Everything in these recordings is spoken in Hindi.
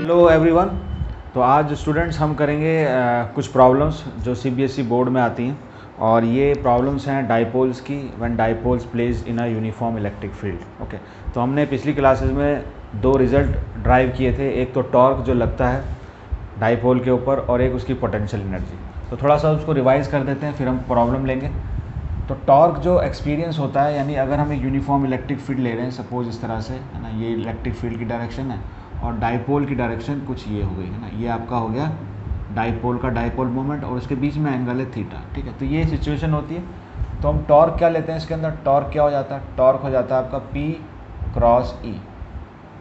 Hello everyone. तो आज स्टूडेंट्स हम करेंगे कुछ प्रॉब्लम्स जो सीबीएसई बोर्ड में आती हैं, और ये प्रॉब्लम्स हैं डाइपोल्स की when dipoles placed in a uniform electric field. Okay, तो हमने पिछली क्लासेस में दो रिजल्ट ड्राइव किए थे, एक तो टॉर्क जो लगता है डाइपोल के ऊपर और एक उसकी पोटेंशियल एनर्जी। तो थोड़ा सा उसको रिवाइज कर देते हैं, फिर हम प्रॉब्लम लेंगे। तो टॉर्क जो एक्सपीरियंस होता है, यानी अगर हम एक यूनिफॉर्म इलेक्ट्रिक फील्ड ले रहे हैं, सपोज इस तरह से है ना, ये इलेक्ट्रिक फील्ड की डायरेक्शन है और डाइपोल की डायरेक्शन कुछ ये हो गई है ना, ये आपका हो गया डाइपोल का डाइपोल मोमेंट और उसके बीच में एंगल है थीटा। ठीक है, तो ये सिचुएशन होती है। तो हम टॉर्क क्या लेते हैं इसके अंदर, टॉर्क क्या हो जाता है, टॉर्क हो जाता है आपका P क्रॉस E।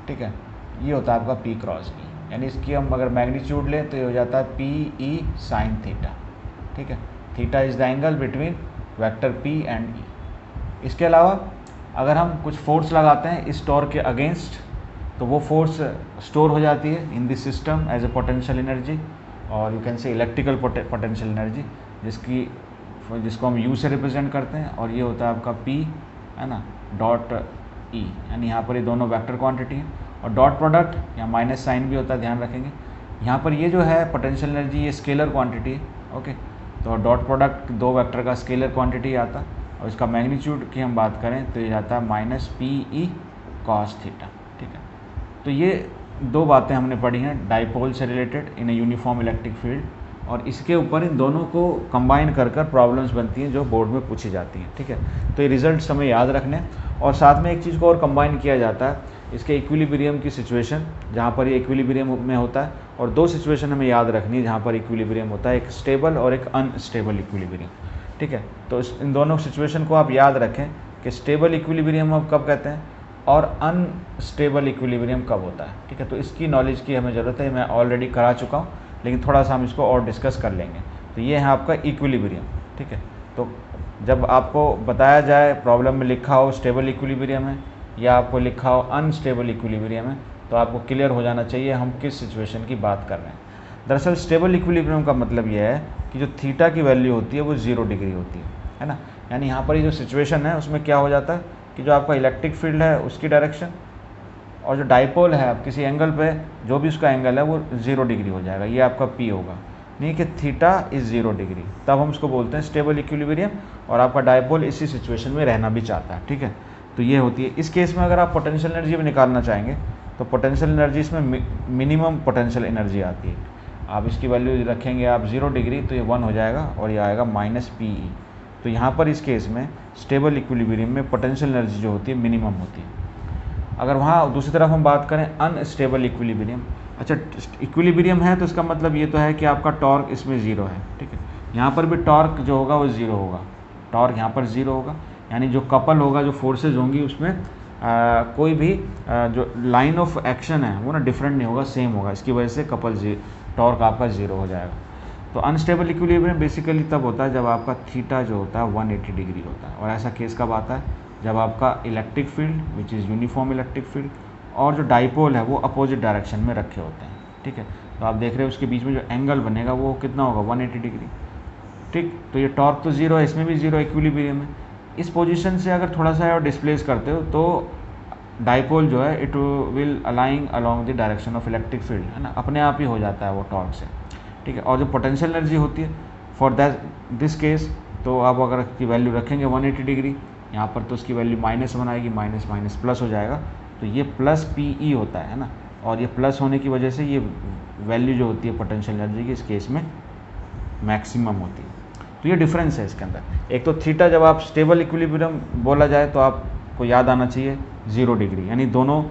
ठीक है, ये होता है आपका P क्रॉस E, यानी इसकी हम अगर मैग्नीट्यूड लें तो ये हो जाता है PE साइन थीटा। ठीक है, theta is the angle between vector P and E। इसके अलावा अगर हम कुछ फोर्स लगाते हैं इस टॉर्क के अगेंस्ट, तो वो फोर्स स्टोर हो जाती है in this system as a potential energy, और you can say electrical potential energy, जिसको हम U से रिप्रेजेंट करते हैं, और ये होता है आपका P है ना डॉट E, यानी यहाँ पर ये दोनों वेक्टर क्वांटिटी है। और डॉट प्रोडक्ट या माइनस साइन भी होता है, ध्यान रखेंगे। यहाँ पर ये जो है पोटेंशियल एनर्जी, ये स्केलर क्वांटिटी है। ओके, तो डॉट प्रोडक्ट दो वेक्टर का स्केलर क्वांटिटी आता है, और इसका मैग्नीट्यूड की हम बात करें तो ये जाता है माइनस PE कॉस थीटा। ठीक है, तो ये दो बातें हमने पढ़ी हैं डाइपोल से related in a uniform electric field, और इसके ऊपर इन दोनों को कंबाइन कर प्रॉब्लम्स बनती हैं जो बोर्ड में पूछी जाती हैं। ठीक है, तो ये रिजल्ट्स हमें याद रखने, और साथ में एक चीज़ को और कंबाइन किया जाता है, इसके इक्विलिब्रियम की सिचुएशन, जहाँ पर ये इक्विलिब्रियम में होता है, और दो सिचुएशन हमें याद रखनी है जहाँ पर इक्विलिब्रियम होता है, एक स्टेबल और एक अनस्टेबल इक्विलिब्रियम। ठीक है, तो इन दोनों सिचुएशन को आप याद रखें कि स्टेबल इक्विलिब्रियम हम कब कहते हैं और अनस्टेबल इक्विलिब्रियम कब होता है। ठीक है, तो इसकी नॉलेज की हमें ज़रूरत है, मैं ऑलरेडी करा चुका हूँ, लेकिन थोड़ा सा हम इसको और डिस्कस कर लेंगे। तो ये है आपका इक्विलिब्रियम। ठीक है, तो जब आपको बताया जाए, प्रॉब्लम में लिखा हो स्टेबल इक्विलिब्रियम है या आपको लिखा हो अनस्टेबल इक्विलिब्रियम है, तो आपको क्लियर हो जाना चाहिए हम किस सिचुएशन की बात कर रहे हैं। दरअसल स्टेबल इक्विलिब्रियम का मतलब यह है कि जो थीटा की वैल्यू होती है वो 0 डिग्री होती है ना, यानी यहाँ पर ये जो सिचुएशन है उसमें क्या हो जाता है कि जो आपका इलेक्ट्रिक फील्ड है उसकी डायरेक्शन, और जो डाइपोल है आप किसी एंगल पे जो भी उसका एंगल है वो 0 डिग्री हो जाएगा, ये आपका P होगा, नहीं कि थीटा इज़ 0 डिग्री, तब हम उसको बोलते हैं स्टेबल इक्विलिब्रियम, और आपका डाइपोल इसी सिचुएशन में रहना भी चाहता है। ठीक है, तो ये होती है। इस केस में अगर आप पोटेंशियल एनर्जी भी निकालना चाहेंगे तो पोटेंशियल एनर्जी इसमें मिनिमम पोटेंशियल एनर्जी आती है। आप इसकी वैल्यू रखेंगे आप 0 डिग्री, तो ये 1 हो जाएगा और ये आएगा माइनस PE। तो यहाँ पर इस केस में स्टेबल इक्विलिब्रियम में पोटेंशियल एनर्जी जो होती है मिनिमम होती है। अगर वहाँ दूसरी तरफ हम बात करें अनस्टेबल इक्विलिब्रियम, अच्छा इक्विलिब्रियम है तो इसका मतलब ये तो है कि आपका टॉर्क इसमें 0 है। ठीक है, यहाँ पर भी टॉर्क जो होगा वो 0 होगा, टॉर्क यहाँ पर 0 होगा, यानी जो कपल होगा, जो फोर्सेज होंगी उसमें कोई भी जो लाइन ऑफ एक्शन है वो ना डिफरेंट नहीं होगा, सेम होगा, इसकी वजह से टॉर्क आपका 0 हो जाएगा। तो अनस्टेबल इक्विलिब्रियम बेसिकली तब होता है जब आपका थीटा जो होता है 180 डिग्री होता है, और ऐसा केस कब आता है जब आपका electric field which is uniform electric field और जो डाइपोल है वो अपोजिट डायरेक्शन में रखे होते हैं। ठीक है, तो आप देख रहे हो उसके बीच में जो एंगल बनेगा वो कितना होगा, 180 डिग्री। ठीक, तो ये टॉर्क तो 0 है, इसमें भी 0 इक्विलिब्रियम है। इस पोजीशन से अगर थोड़ा सा और डिस्प्लेस करते हो तो डाइपोल जो है it will aligning along the direction of electric field, है ना, अपने आप ही हो जाता है वो टॉर्क से। ठीक है, और जो पोटेंशियल एनर्जी होती है फॉर दिस केस, तो आप अगर की वैल्यू रखेंगे 180 डिग्री यहाँ पर, तो उसकी वैल्यू -1 आएगी, माइनस माइनस प्लस हो जाएगा, तो ये प्लस PE होता है ना, और ये प्लस होने की वजह से ये वैल्यू जो होती है पोटेंशियल एनर्जी की इस केस में मैक्सिमम होती है। तो ये डिफरेंस है इसके अंदर। एक तो थीटा जब आप स्टेबल इक्विलिब्रियम बोला जाए तो आपको याद आना चाहिए 0 डिग्री, यानी दोनों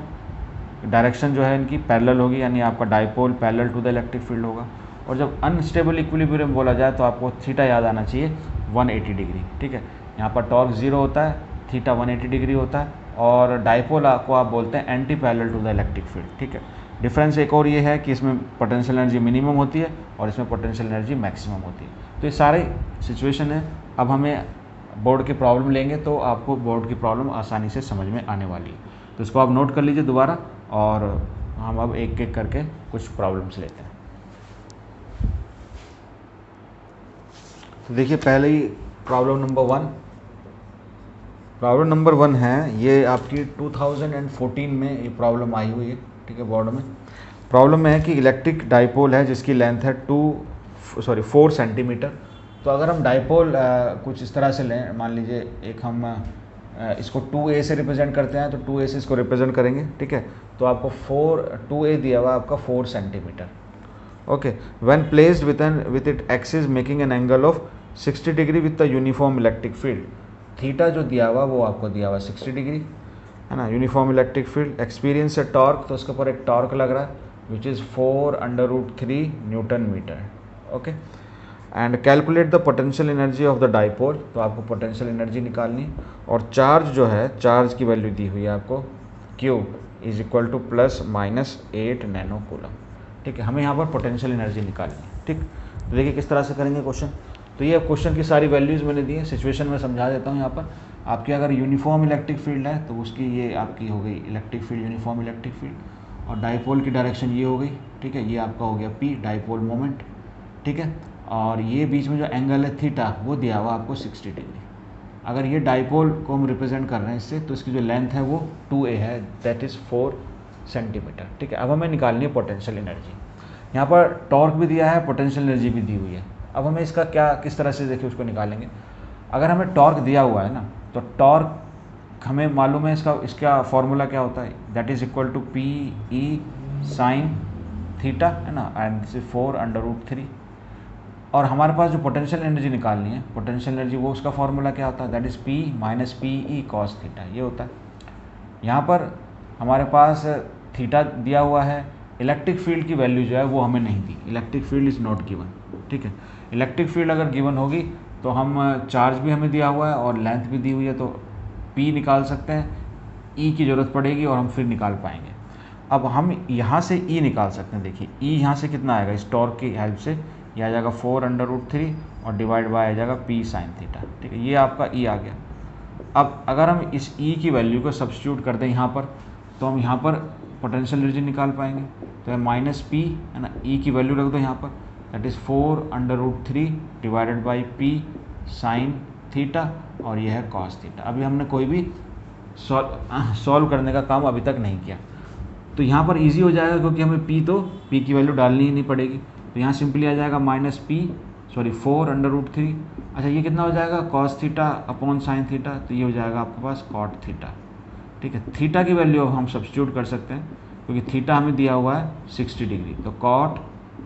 डायरेक्शन जो है इनकी पैरेलल होगी, यानी आपका dipole parallel to the electric field होगा। और जब अनस्टेबल इक्विलिब्रियम बोला जाए तो आपको थीटा याद आना चाहिए 180 डिग्री। ठीक है, यहाँ पर टॉर्क 0 होता है, थीटा 180 डिग्री होता है, और डाइपोल को आप बोलते हैं anti parallel to the electric field. ठीक है, डिफरेंस एक और ये है कि इसमें पोटेंशियल एनर्जी मिनिमम होती है और इसमें पोटेंशियल एनर्जी मैक्सिमम होती है। तो ये सारे सिचुएशन है। अब हमें बोर्ड की प्रॉब्लम लेंगे तो आपको बोर्ड की प्रॉब्लम आसानी से समझ में आने वाली है, तो इसको आप नोट कर लीजिए दोबारा, और हम अब एक एक करके कुछ प्रॉब्लम्स लेते हैं। तो देखिए पहले ही प्रॉब्लम नंबर 1 है, ये आपकी 2014 में ये प्रॉब्लम आई हुई है। ठीक है, बोर्ड में, प्रॉब्लम में है कि इलेक्ट्रिक डाइपोल है जिसकी लेंथ है 4 सेंटीमीटर। तो अगर हम डाइपोल कुछ इस तरह से लें, मान लीजिए एक हम इसको 2a से रिप्रेजेंट करते हैं, तो 2a से इसको रिप्रेजेंट करेंगे, ठीक है। तो आपको 2a दिया हुआ आपका 4 centimetre. Okay, when placed with it axis making an angle of 60 degree with the uniform electric field. Theta जो दिया हुआ वो आपको दिया हुआ 60 डिग्री, है ना। यूनिफॉर्म इलेक्ट्रिक फील्ड, एक्सपीरियंस है टॉर्क, तो उसके ऊपर एक टॉर्क लग रहा है which is 4√3 newton metre. Okay, and calculate the potential energy of the dipole. तो आपको पोटेंशियल एनर्जी निकालनी है। और चार्ज जो है, चार्ज की वैल्यू दी हुई है आपको Q is equal to +-8 nano coulomb, ठीक है। हमें यहाँ पर पोटेंशियल एनर्जी निकालनी है, ठीक। तो देखिए किस तरह से करेंगे क्वेश्चन। तो ये क्वेश्चन की सारी वैल्यूज़ मैंने दी है, सिचुएशन में समझा देता हूँ। यहाँ पर आपकी अगर यूनिफॉर्म इलेक्ट्रिक फील्ड है तो उसकी ये आपकी हो गई electric field, uniform electric field, और डाइपोल की डायरेक्शन ये हो गई, ठीक है। ये आपका हो गया P, डाइपोल मोमेंट, ठीक है। और ये बीच में जो एंगल है थीटा वो दिया हुआ आपको 60 डिग्री। अगर ये डाइपोल को हम रिप्रेजेंट कर रहे हैं इससे, तो इसकी जो लेंथ है वो 2a है, दैट इज़ 4 सेंटीमीटर, ठीक है। अब हमें निकालनी है पोटेंशियल एनर्जी। यहाँ पर टॉर्क भी दिया है, पोटेंशियल एनर्जी भी दी हुई है। अब हमें इसका क्या किस तरह से देखिए उसको निकालेंगे। अगर हमें टॉर्क दिया हुआ है ना, तो टॉर्क हमें मालूम है इसका फॉर्मूला क्या होता है, that is equal to PE sine theta, है ना, एंड दिस इज 4√3। और हमारे पास जो पोटेंशियल एनर्जी निकालनी है, पोटेंशियल एनर्जी, वो उसका फॉर्मूला क्या होता है, that is P minus PE cos theta, ये होता है। यहाँ पर हमारे पास थीटा दिया हुआ है, इलेक्ट्रिक फील्ड की वैल्यू जो है वो हमें नहीं दी, electric field is not given, ठीक है। इलेक्ट्रिक फील्ड अगर गिवन होगी तो हम चार्ज भी हमें दिया हुआ है और लेंथ भी दी हुई है, तो P निकाल सकते हैं, E की ज़रूरत पड़ेगी और हम फिर निकाल पाएंगे। अब हम यहाँ से E निकाल सकते हैं। देखिए E यहाँ से कितना आएगा, इस टॉर्क की हेल्प से ये आ जाएगा 4√3 और डिवाइड बाय आ जाएगा P साइन थीटा, ठीक है। ये आपका E आ गया। अब अगर हम इस E की वैल्यू को सब्स्टिट्यूट कर दें यहाँ पर, तो हम यहाँ पर पोटेंशियल एनर्जी निकाल पाएंगे। तो माइनस P, है ना, E की वैल्यू रख दो यहाँ पर, that is 4√3 divided by P sine theta, और ये है कॉस थीटा। अभी हमने कोई भी सॉल्व करने का काम अभी तक नहीं किया, तो यहाँ पर इजी हो जाएगा क्योंकि हमें P की वैल्यू डालनी ही नहीं पड़ेगी। तो यहाँ सिंपली आ जाएगा -4√3। अच्छा, ये कितना हो जाएगा, cos theta upon sine theta, तो ये हो जाएगा आपके पास कॉट थीटा, ठीक है। थीटा की वैल्यू अब हम सब्स्टिट्यूट कर सकते हैं क्योंकि थीटा हमें दिया हुआ है 60 डिग्री, तो कॉट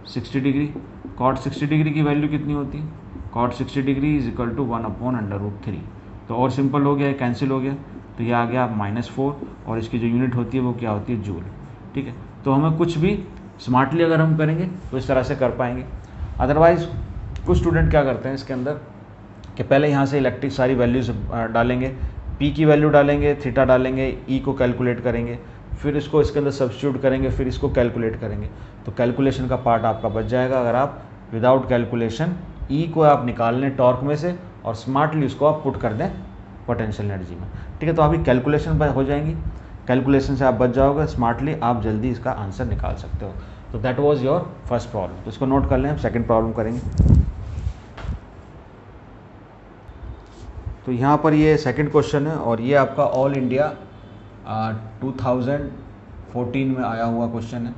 60 डिग्री, कॉट 60 डिग्री की वैल्यू कितनी होती है, cot 60 degree is equal to 1/√3। तो और सिंपल हो गया, कैंसिल हो गया, तो ये आ गया -4, और इसकी जो यूनिट होती है वो क्या होती है, जूल, ठीक है। तो हमें कुछ भी स्मार्टली अगर हम करेंगे तो इस तरह से कर पाएंगे। अदरवाइज़ कुछ स्टूडेंट क्या करते हैं इसके अंदर कि पहले यहाँ से इलेक्ट्रिक सारी वैल्यूज़ डालेंगे, P की वैल्यू डालेंगे, थीटा डालेंगे, E को कैलकुलेट करेंगे, फिर इसको इसके अंदर सब्स्टिट्यूट करेंगे, फिर इसको कैलकुलेट करेंगे। तो कैलकुलेशन का पार्ट आपका बच जाएगा अगर आप विदाउट कैलकुलेशन E को आप निकाल लें टॉर्क में से और स्मार्टली उसको आप पुट कर दें पोटेंशियल एनर्जी में, ठीक है। तो अभी कैलकुलेशन हो जाएंगी, कैलकुलेशन से आप बच जाओगे, स्मार्टली आप जल्दी इसका आंसर निकाल सकते हो। तो that was your first problem. तो इसको नोट कर लें, हम सेकंड प्रॉब्लम करेंगे। तो यहाँ पर ये सेकंड क्वेश्चन है और ये आपका ऑल इंडिया 2014 में आया हुआ क्वेश्चन है,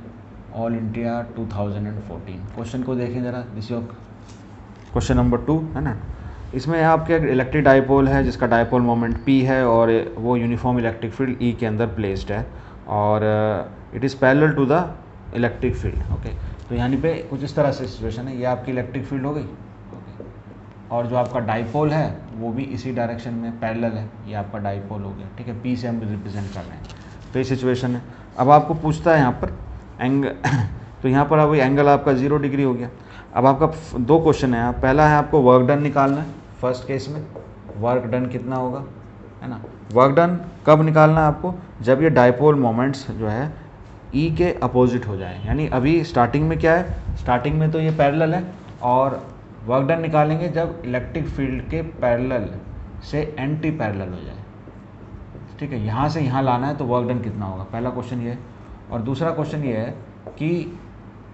ऑल इंडिया 2014। क्वेश्चन को देखें ज़रा, दिस योर क्वेश्चन नंबर 2, है ना। इसमें आपके इलेक्ट्रिक डाइपोल है जिसका डाइपोल मोमेंट P है और वो यूनिफॉर्म इलेक्ट्रिक फील्ड E के अंदर प्लेस्ड है और it is parallel to the electric field, okay. तो यहाँ पे कुछ इस तरह से सिचुएशन है, ये आपकी इलेक्ट्रिक फील्ड हो गई, ओके, और जो आपका डाइपोल है वो भी इसी डायरेक्शन में पैरेलल है, ये आपका डाइपोल हो गया, ठीक है। P से हम रिप्रेजेंट कर रहे हैं, तो ये सिचुएशन है। अब आपको पूछता है यहाँ पर तो यहाँ पर अब एंगल आपका 0 डिग्री हो गया। अब आपका दो क्वेश्चन है, पहला है आपको वर्क डन निकालना है। फर्स्ट केस में वर्क डन कितना होगा, है ना। वर्क डन कब निकालना है आपको, जब ये डाइपोल मोमेंट्स जो है E के अपोजिट हो जाए, यानी अभी स्टार्टिंग में क्या है, स्टार्टिंग में तो ये पैरेलल है, और वर्क डन निकालेंगे जब इलेक्ट्रिक फील्ड के पैरेलल से एंटी पैरेलल हो जाए, ठीक है। यहाँ से यहाँ लाना है तो वर्क डन कितना होगा, पहला क्वेश्चन ये है। और दूसरा क्वेश्चन ये है कि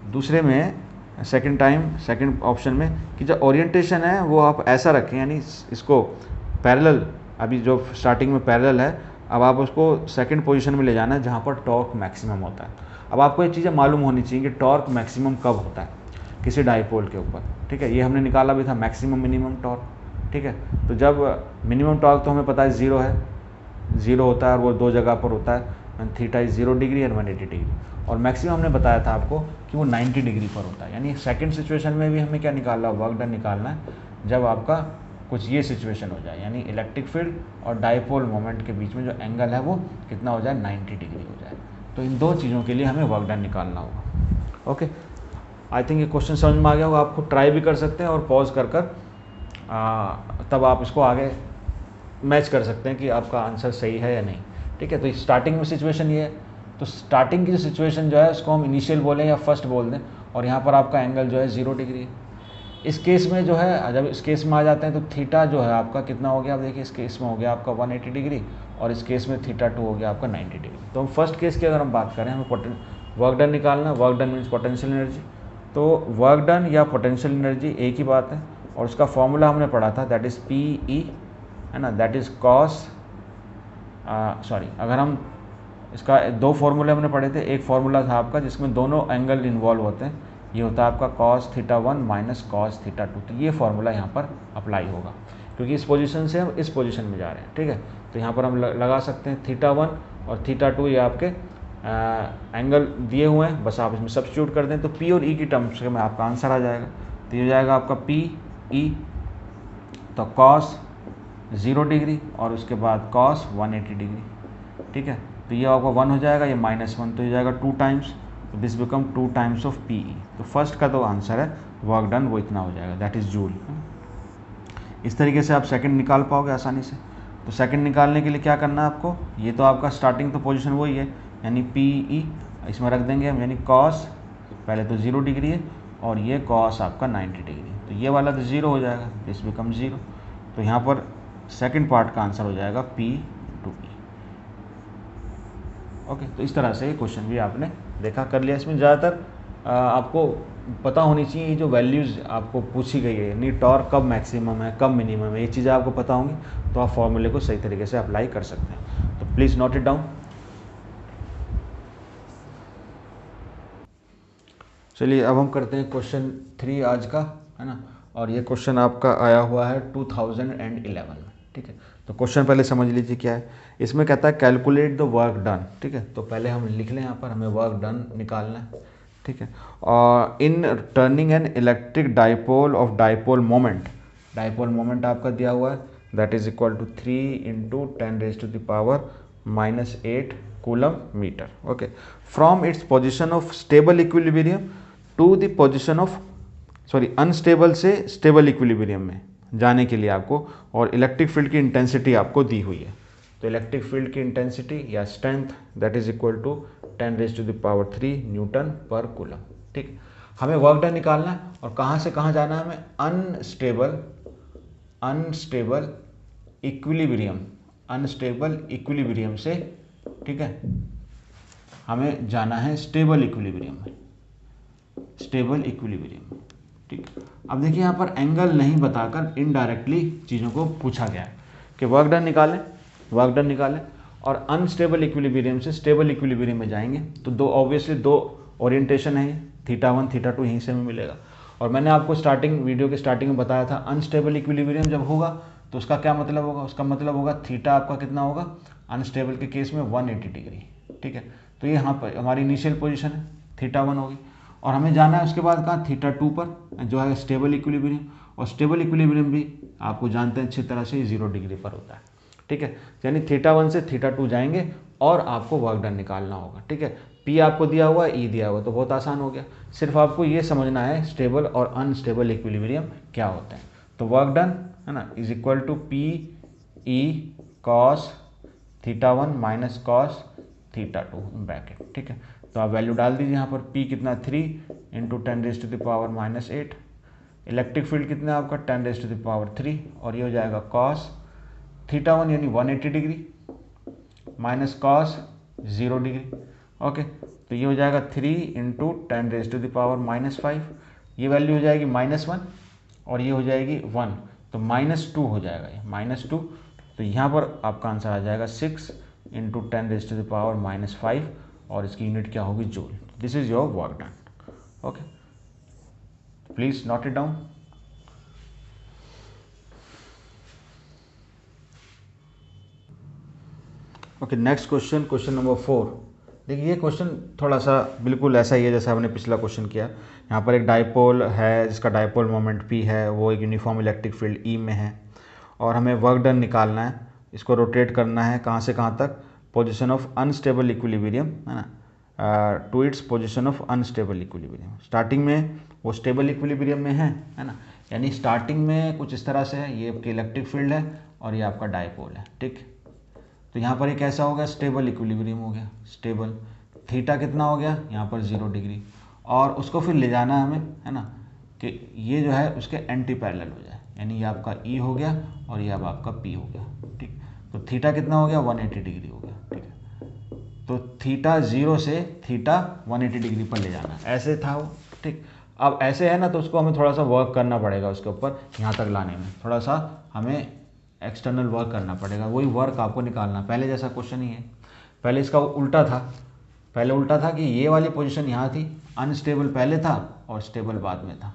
दूसरे में सेकंड ऑप्शन में कि जो ओरिएंटेशन है वो आप ऐसा रखें, यानी इसको पैरेलल, अभी जो स्टार्टिंग में पैरेलल है, अब आप उसको सेकंड पोजीशन में ले जाना है जहाँ पर टॉर्क मैक्सिमम होता है। अब आपको ये चीज़ें मालूम होनी चाहिए कि टॉर्क मैक्सिमम कब होता है किसी डाइपोल के ऊपर, ठीक है। ये हमने निकाला भी था मैक्सिमम मिनिमम टॉर्क, ठीक है। तो जब मिनिमम टॉर्क तो हमें पता है 0 है, 0 होता है और वो 2 जगह पर होता है, थीटा इज 0 डिग्री और 180 डिग्री, और मैक्सिमम हमने बताया था आपको कि वो 90 डिग्री पर होता है। यानी सेकंड सिचुएशन में भी हमें क्या निकालना है, वर्क डन निकालना है जब आपका कुछ ये सिचुएशन हो जाए, यानी इलेक्ट्रिक फील्ड और डाइपोल मोमेंट के बीच में जो एंगल है वो कितना हो जाए, 90 डिग्री हो जाए। तो इन दो चीज़ों के लिए हमें वर्क डन निकालना होगा। ओके, आई थिंक ये क्वेश्चन समझ में आ गया होगा। आपको ट्राई भी कर सकते हैं और पॉज कर तब आप इसको आगे मैच कर सकते हैं कि आपका आंसर सही है या नहीं, ठीक है। तो स्टार्टिंग में सिचुएशन ये है, तो स्टार्टिंग की जो सिचुएशन जो है उसको हम इनिशियल बोलें या फर्स्ट बोल दें, और यहाँ पर आपका एंगल जो है 0 डिग्री है। इस केस में जो है, जब इस केस में आ जाते हैं तो थीटा जो है आपका कितना हो गया, आप देखिए इस केस में हो गया आपका 180 डिग्री, और इस केस में थीटा 2 हो गया आपका 90 डिग्री। तो हम फर्स्ट केस की अगर हम बात करें, हमें वर्क डन निकालना, work done means potential energy. तो वर्क डन या पोटेंशियल एनर्जी एक ही बात है, और उसका फॉर्मूला हमने पढ़ा था, दैट इज़ PE, है ना, दैट इज़ कॉस, अगर हम इसका दो फार्मूले हमने पढ़े थे। एक फार्मूला था आपका जिसमें दोनों एंगल इन्वॉल्व होते हैं, ये होता है आपका cos theta 1 minus cos theta 2। तो ये फार्मूला यहाँ पर अप्लाई होगा, क्योंकि इस पोजीशन से हम इस पोजीशन में जा रहे हैं, ठीक है। तो यहाँ पर हम लगा सकते हैं थीटा 1 और थीटा 2, ये आपके एंगल दिए हुए हैं, बस आप इसमें सब्स्टिट्यूट कर दें तो P और E की टर्म्स में आपका आंसर आ जाएगा। तो ये हो जाएगा आपका PE, तो कॉस 0 डिग्री और उसके बाद कॉस 180 डिग्री, ठीक है। तो ये आपका 1 हो जाएगा, ये -1, तो ये जाएगा 2 टाइम्स, तो this become 2 times of PE। तो फर्स्ट का तो आंसर है वर्क डन, वो इतना हो जाएगा, दैट इज़ जूल। इस तरीके से आप सेकंड निकाल पाओगे आसानी से। तो सेकंड निकालने के लिए क्या करना है आपको, ये तो आपका स्टार्टिंग तो पोजीशन वही है, यानी PE इसमें रख देंगे हम, यानी कॉस पहले तो 0 डिग्री है और ये कॉस आपका 90 डिग्री, तो ये वाला तो 0 हो जाएगा, दिस बिकम 0। तो यहाँ पर सेकंड पार्ट का आंसर हो जाएगा P/E। ओके, तो इस तरह से ये क्वेश्चन भी आपने देखा कर लिया। इसमें ज़्यादातर आपको पता होनी चाहिए जो वैल्यूज़ आपको पूछी गई है, यानी टॉर्क कब मैक्सिमम है कब मिनिमम है, ये चीज़ें आपको पता होंगी तो आप फॉर्मूले को सही तरीके से अप्लाई कर सकते हैं। तो प्लीज़ नोट इट डाउन। चलिए अब हम करते हैं क्वेश्चन 3 आज का, है ना, और ये क्वेश्चन आपका आया हुआ है 2011 में, ठीक है। तो क्वेश्चन पहले समझ लीजिए क्या है। इसमें कहता है कैलकुलेट द वर्क डन, ठीक है। तो पहले हम लिख लें यहाँ पर, हमें वर्क डन निकालना है, ठीक है। और in turning an electric dipole of dipole moment आपका दिया हुआ है, that is equal to 3 × 10⁻⁻8 coulomb metre. Okay, from its position of stable equilibrium to the position of unstable से स्टेबल इक्विलिब्रियम में जाने के लिए आपको, और इलेक्ट्रिक फील्ड की इंटेंसिटी आपको दी हुई है। तो इलेक्ट्रिक फील्ड की इंटेंसिटी या strength that is equal to 10⁻³ newton per coulomb, ठीक। हमें वर्क डन निकालना है, और कहाँ से कहाँ जाना है हमें, अनस्टेबल इक्विलिब्रियम से, ठीक है, हमें जाना है स्टेबल इक्विलिब्रियम में, ठीक। अब देखिए यहाँ पर एंगल नहीं बताकर इनडायरेक्टली चीज़ों को पूछा गया है कि वर्क डन निकालें और अनस्टेबल इक्विलिब्रियम से स्टेबल इक्विलिब्रियम में जाएंगे। तो ऑब्वियसली दो ओरिएंटेशन है, थीटा 1 थीटा 2 यहीं से हमें मिलेगा। और मैंने आपको वीडियो के स्टार्टिंग में बताया था, अनस्टेबल इक्विलिब्रियम जब होगा तो उसका क्या मतलब होगा, उसका मतलब होगा थीटा आपका कितना होगा, अनस्टेबल के केस में 180 डिग्री, ठीक है। तो ये यहाँ पर हमारी इनिशियल पोजीशन है, थीटा 1 होगी, और हमें जाना है उसके बाद कहाँ, थीटा 2 पर, जो है स्टेबल इक्विलिब्रियम। और स्टेबल इक्विलिब्रियम भी आपको जानते हैं अच्छी तरह से 0 डिग्री पर होता है, ठीक है। यानी थीटा 1 से थीटा 2 जाएंगे और आपको वर्क डन निकालना होगा, ठीक है। P आपको दिया हुआ है, E दिया हुआ है, तो बहुत आसान हो गया। सिर्फ आपको ये समझना है स्टेबल और अनस्टेबल इक्विलिब्रियम क्या होते हैं। तो वर्क डन, है ना, is equal to PE cos theta 1 minus cos theta 2 bracket, ठीक है। तो आप वैल्यू डाल दीजिए यहाँ पर, P कितना 3 × 10⁻⁻8, इलेक्ट्रिक फील्ड कितना आपका 10⁻³ और ये हो जाएगा कॉस थीटा 1 यानी 180 degree minus cos 0 degree. Okay, तो ये हो जाएगा 3 × 10⁻⁻5, ये वैल्यू हो जाएगी -1 और ये हो जाएगी 1, तो -2 हो जाएगा, ये -2। तो यहाँ पर आपका आंसर आ जाएगा 6 × 10⁻⁻5 और इसकी यूनिट क्या होगी, joule. This is your work done. Okay, please note it down. Okay, next question, question number 4। देखिए ये क्वेश्चन थोड़ा सा बिल्कुल ऐसा ही है जैसा हमने पिछला क्वेश्चन किया। यहाँ पर एक डाइपोल है जिसका डाइपोल मोमेंट P है, वो एक यूनिफॉर्म इलेक्ट्रिक फील्ड E में है, और हमें वर्क डन निकालना है। इसको रोटेट करना है कहाँ से कहाँ तक, पोजीशन ऑफ अनस्टेबल इक्विलिब्रियम, है ना, to its position of unstable equilibrium. Starting में वो स्टेबल इक्विलिब्रियम में है ना, यानी स्टार्टिंग में कुछ इस तरह से है, ये आपकी इलेक्ट्रिक फील्ड है और ये आपका डाइपोल है, ठीक। तो यहाँ पर ये कैसा हो गया, स्टेबल इक्विलिब्रियम हो गया, स्टेबल। थीटा कितना हो गया यहाँ पर 0 डिग्री, और उसको फिर ले जाना है हमें, है ना, कि ये जो है उसके एंटी पैरेलल हो जाए, यानी ये आपका E हो गया और ये अब आपका P हो गया, ठीक। तो थीटा कितना हो गया, 180 डिग्री हो गया, ठीक है। तो थीटा 0 से थीटा 180 डिग्री पर ले जाना, ऐसे था वो, ठीक। अब ऐसे है ना, तो उसको हमें थोड़ा सा वर्क करना पड़ेगा उसके ऊपर, यहाँ तक लाने में थोड़ा सा हमें एक्सटर्नल वर्क करना पड़ेगा। वही वर्क आपको निकालना, पहले जैसा क्वेश्चन ही है। पहले इसका उल्टा था, पहले उल्टा था कि ये वाली पोजीशन यहाँ थी, अनस्टेबल पहले था और स्टेबल बाद में था,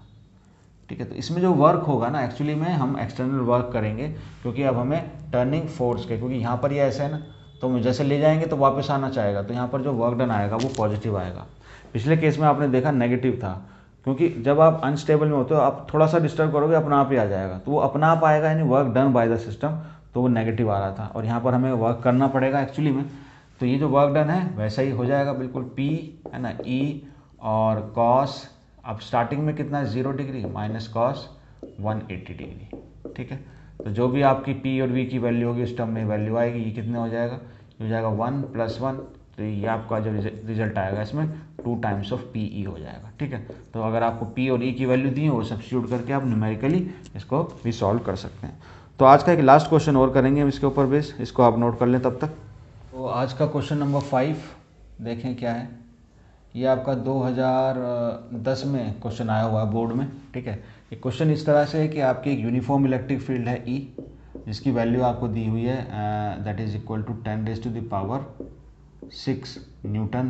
ठीक है। तो इसमें जो वर्क होगा ना, एक्चुअली में हम एक्सटर्नल वर्क करेंगे, क्योंकि अब हमें टर्निंग फोर्स के, क्योंकि यहाँ पर ये ऐसा है ना, तो हम जैसे ले जाएंगे तो वापस आना चाहेगा, तो यहाँ पर जो वर्क डन आएगा वो पॉजिटिव आएगा। पिछले केस में आपने देखा नेगेटिव था, क्योंकि जब आप अनस्टेबल में होते हो आप थोड़ा सा डिस्टर्ब करोगे अपना आप ही आ जाएगा, तो वो अपना आप आएगा, यानी work done by the system, तो वो नेगेटिव आ रहा था, और यहाँ पर हमें वर्क करना पड़ेगा एक्चुअली में। तो ये जो वर्क डन है वैसा ही हो जाएगा बिल्कुल, P है ना, E और कॉस, अब स्टार्टिंग में कितना है 0 डिग्री माइनस कॉस 180 डिग्री, ठीक है। तो जो भी आपकी P और V की वैल्यू होगी उस टर्म में वैल्यू आएगी, ये कितने हो जाएगा, ये हो जाएगा 1 + 1, तो ये आपका जो रिजल्ट आएगा इसमें 2 टाइम्स ऑफ PE हो जाएगा, ठीक है। तो अगर आपको P और E की वैल्यू दी है वो सब्स्टिट्यूट करके आप न्यूमेरिकली इसको भी सॉल्व कर सकते हैं। तो आज का एक लास्ट क्वेश्चन और करेंगे हम इसके ऊपर बेस, इसको आप नोट कर लें तब तक। तो आज का क्वेश्चन नंबर 5 देखें क्या है। ये आपका 2010 में क्वेश्चन आया हुआ है बोर्ड में, ठीक है। एक क्वेश्चन इस तरह से है कि आपकी एक यूनिफॉर्म इलेक्ट्रिक फील्ड है E, जिसकी वैल्यू आपको दी हुई है that is equal to 10⁻⁶ newton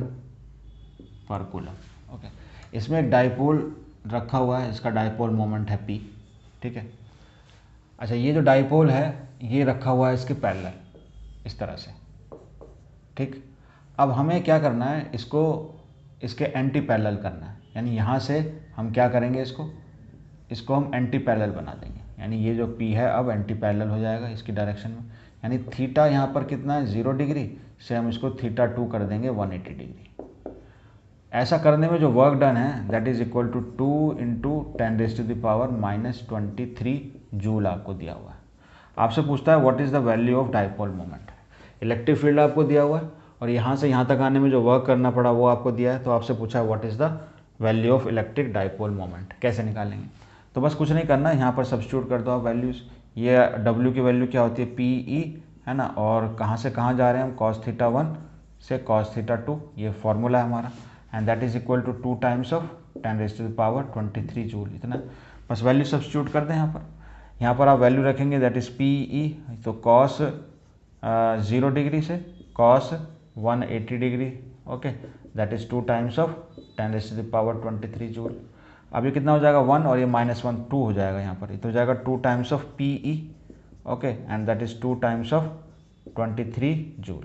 per coulomb. Okay, इसमें एक डाइपोल रखा हुआ है, इसका डाइपोल मोमेंट है P, ठीक है। अच्छा, ये जो डाइपोल है ये रखा हुआ है इसके पैरेलल इस तरह से, ठीक। अब हमें क्या करना है, इसको इसके एंटी पैरेलल करना है, यानी यहाँ से हम क्या करेंगे, इसको हम एंटी पैरेलल बना देंगे, यानी ये जो P है अब एंटी पैरेलल हो जाएगा इसकी डायरेक्शन में, यानी थीटा यहाँ पर कितना है 0 डिग्री से हम इसको θ2 कर देंगे 180 डिग्री। ऐसा करने में जो वर्क डन है that is equal to 2 × 10⁻⁻23 joule आपको दिया हुआ है। आपसे पूछता है what is the value of dipole moment. Electric field आपको दिया हुआ है और यहाँ से यहाँ तक आने में जो वर्क करना पड़ा वो आपको दिया है, तो आपसे पूछा है what is the value of electric dipole moment. कैसे निकालेंगे, तो बस कुछ नहीं करना, यहाँ पर सब्स्टिट्यूट कर दो आप वैल्यूज़। ये W की वैल्यू क्या होती है PE, है ना, और कहाँ से कहाँ जा रहे हैं हम, cos θ1 से cos θ2, ये फॉर्मूला है हमारा, and that is equal to 2 times of 10⁻23 joule, इतना। बस वैल्यू सब्स्टिट्यूट कर दें यहाँ पर आप वैल्यू रखेंगे दैट इज PE, तो cos 0 डिग्री से cos 180 degree, okay, that is 2 times of 10⁻23 joule. अब ये कितना हो जाएगा 1 और ये -1 2 हो जाएगा यहाँ पर, तो हो जाएगा 2 times of PE, okay, and that is 2 times of 23 joule.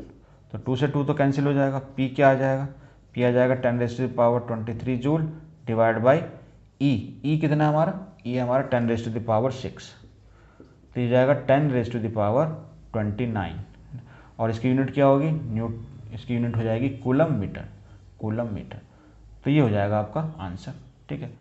तो 2 से 2 तो कैंसिल हो जाएगा, P क्या आ जाएगा, P आ जाएगा 10⁻23 जूल डिवाइड बाई E कितना है हमारा, E हमारा 10⁻6, तो ये जाएगा 10⁻29, और इसकी यूनिट क्या होगी, इसकी यूनिट हो जाएगी कूलम मीटर। तो ये हो जाएगा आपका आंसर, ठीक है।